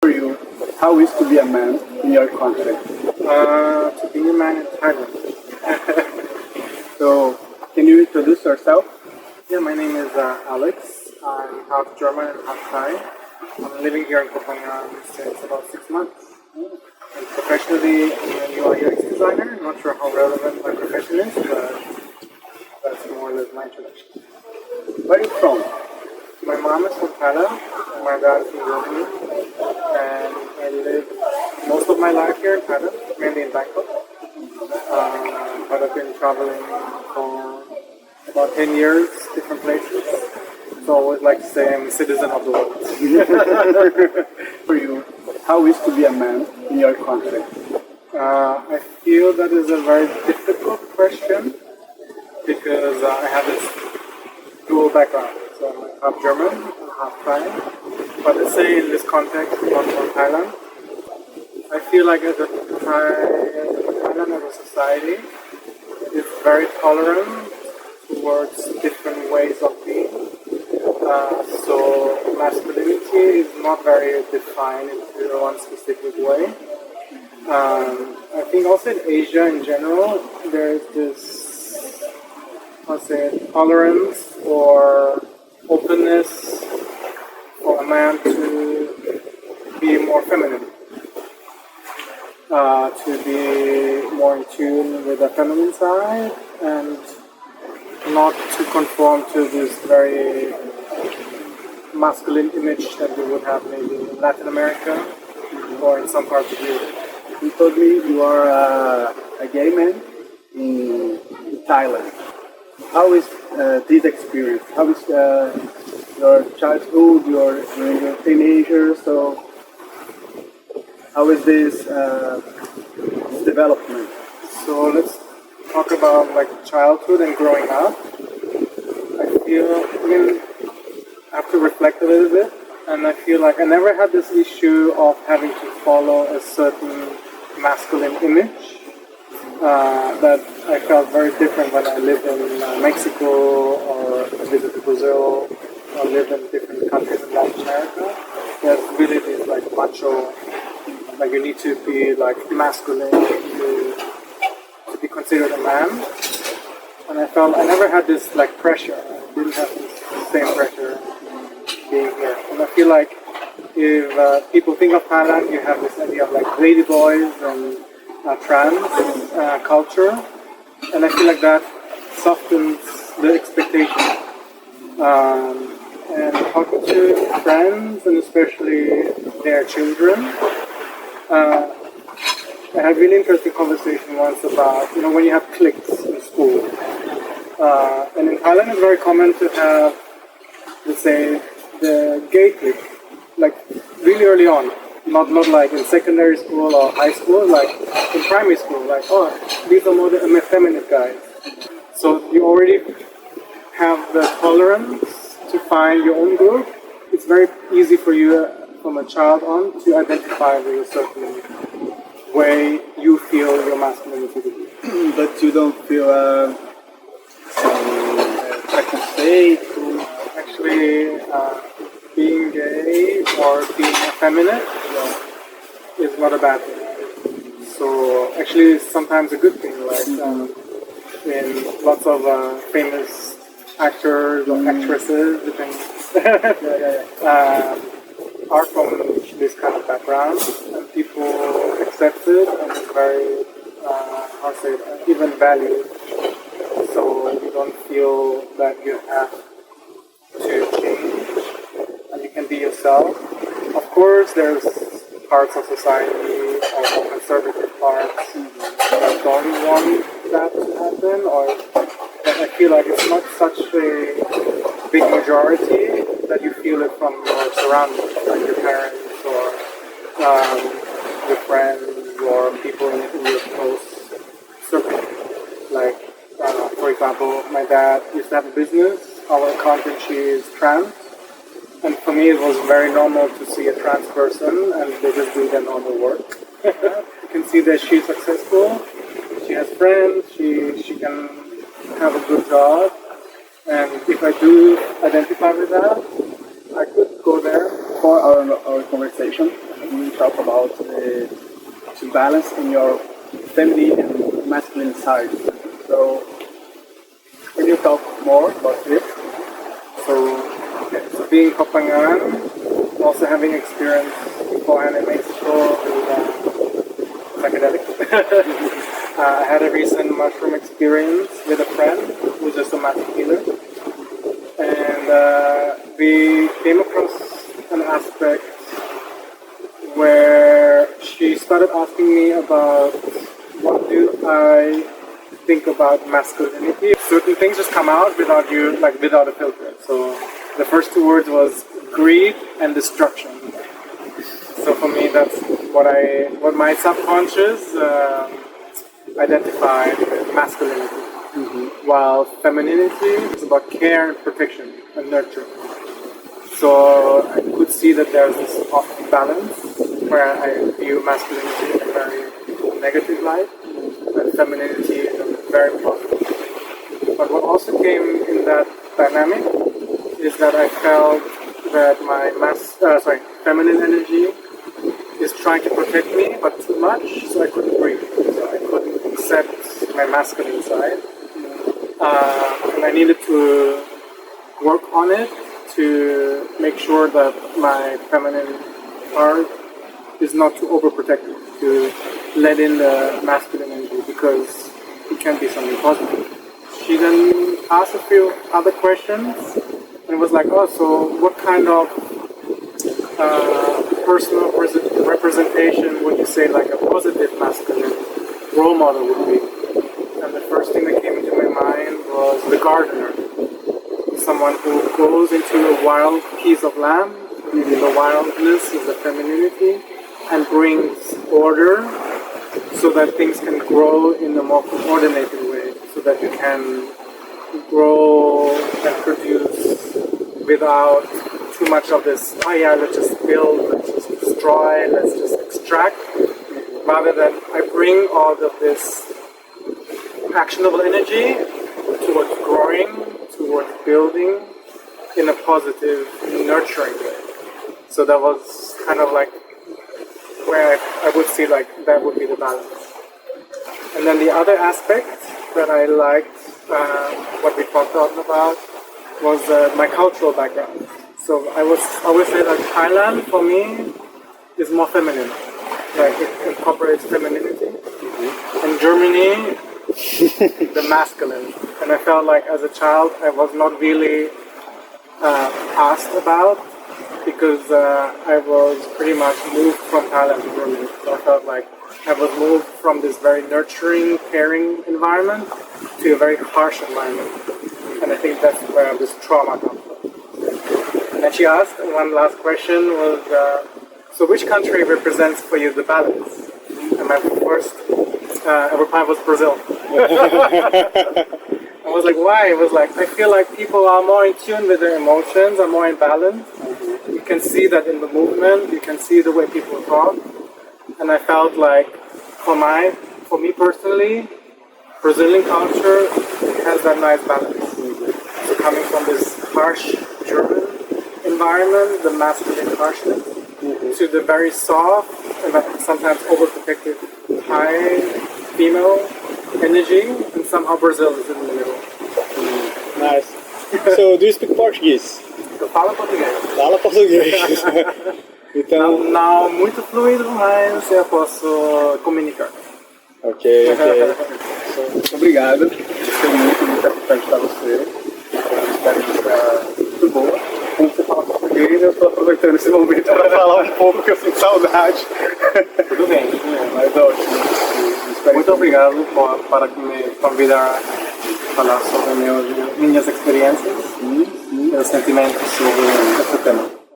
For you, how is to be a man in your country? To be a man in Thailand. So, can you introduce yourself? Yeah, my name is Alex. I'm half German and half Thai. I'm living here in Copenhagen since about 6 months. And professionally, I'm a UI UX designer. Not sure how relevant my profession is, but that's more or less my introduction. Where are you from? My mom is from Thailand, and my dad is from Germany. And I lived most of my life here in Thailand, mainly in Bangkok. But I've been traveling for about 10 years, different places. So I always like to say I'm a citizen of the world. For you, how is to be a man in your country? I feel that is a very difficult question because I have this dual background. So I'm half German and half Thai. But let's say in this context, not from Thailand, I feel like as a Thailand as a society is very tolerant towards different ways of being. So masculinity is not very defined into one specific way. I think also in Asia in general, there is this, tolerance or openness for a man to be more feminine, to be more in tune with the feminine side and not to conform to this very masculine image that we would have maybe in Latin America or in some parts of Europe. You told me you are a gay man in Thailand. How is this experience? How is your childhood, your teenager? So, how is this development? So let's talk about like childhood and growing up. I have to reflect a little bit, and I feel like I never had this issue of having to follow a certain masculine image. That I felt very different when I lived in Mexico or I visited Brazil or lived in different countries in Latin America. There's really this like macho, like you need to be like masculine to be considered a man. And I felt I never had this like pressure. I didn't have this same pressure being here. And I feel like if people think of Thailand, you have this idea of like lady boys and trans culture, and I feel like that softens the expectation. And talking to friends, and especially their children, I had a really interesting conversation once about, when you have cliques in school. And in Thailand it's very common to have, let's say, the gay clique, like really early on. Not like in secondary school or high school, like in primary school, like, oh, these are more the effeminate guys. So you already have the tolerance to find your own group. It's very easy for you from a child on to identify with a certain way you feel your masculinity to be. But you don't feel some Actually, being gay or being effeminate is not a bad thing. So actually it's sometimes a good thing, like in lots of famous actors or actresses, depending, are from this kind of background, and people accept it and it's very, even valued. So you don't feel that you have to change, and you can be yourself. Of course, there's parts of society, or conservative parts, that don't want that to happen, or that I feel like it's not such a big majority that you feel it from your surroundings, like your parents or your friends or people in your close circle. Like, for example, my dad used to have a business. Our accountant, she is trans, and for me it was very normal to see a trans person and they just do their normal work. You can see that she's successful, she has friends, she can have a good job, and if I do identify with that, I could go there. For our conversation, we talk about to balance in your feminine and masculine side. So, can you talk more about this? So being Papangan, also having experience beforehand in Mexico with psychedelics. I had a recent mushroom experience with a friend who's just a master healer. And we came across an aspect where she started asking me about what do I think about masculinity. Certain things just come out without you, like without a filter. So the first two words was greed and destruction. So for me, that's what my subconscious identified with masculinity. Mm-hmm. While femininity is about care and protection and nurture. So I could see that there's this off balance where I view masculinity in a very negative light and femininity in a very positive. But what also came in that dynamic is that I felt that my feminine energy is trying to protect me, but too much, so I couldn't breathe. So I couldn't accept my masculine side. And I needed to work on it to make sure that my feminine part is not too overprotective, to let in the masculine energy, because it can be something positive. She then asked a few other questions, and it was like, oh, so what kind of personal representation would you say like a positive masculine role model would be? And the first thing that came into my mind was the gardener. Someone who goes into a wild piece of land, maybe the wildness is the femininity, and brings order so that things can grow in a more coordinated way, so that you can grow and produce without too much of this, oh yeah, let's just build, let's just destroy, let's just extract, rather than I bring all of this actionable energy towards growing, towards building in a positive, nurturing way. So that was kind of like where I would see like that would be the balance. And then the other aspect that I liked, what we talked about, was my cultural background. So I always say that Thailand for me is more feminine, like it incorporates femininity. Mm-hmm. And Germany, the masculine. And I felt like as a child I was not really asked about, because I was pretty much moved from Thailand to Germany. So I felt like I was moved from this very nurturing, caring environment to a very harsh environment. And I think that's where this trauma comes from. And then she asked, one last question was, so which country represents for you the balance? And my first reply was Brazil. I was like, why? It was like, I feel like people are more in tune with their emotions, are more in balance. You can see that in the movement, you can see the way people talk. And I felt like, for me personally, Brazilian culture has that nice balance. So coming from this harsh German environment, the masculine harshness, to the very soft and sometimes overprotective Thai female energy, and somehow Brazil is in the middle. Nice. So, do you speak Portuguese? Eu falo português. Fala português. Então... Não muito fluido, mas eu posso comunicar. Ok. Muito obrigado. Gostei muito de entrevistar você. Espero que seja muito boa. Como você fala português, eu estou aproveitando esse momento para falar um pouco, que eu sinto saudade. Tudo bem, mas ótimo. Muito obrigado para que me convidar a falar sobre minhas experiências e os sentimentos sobre este tema.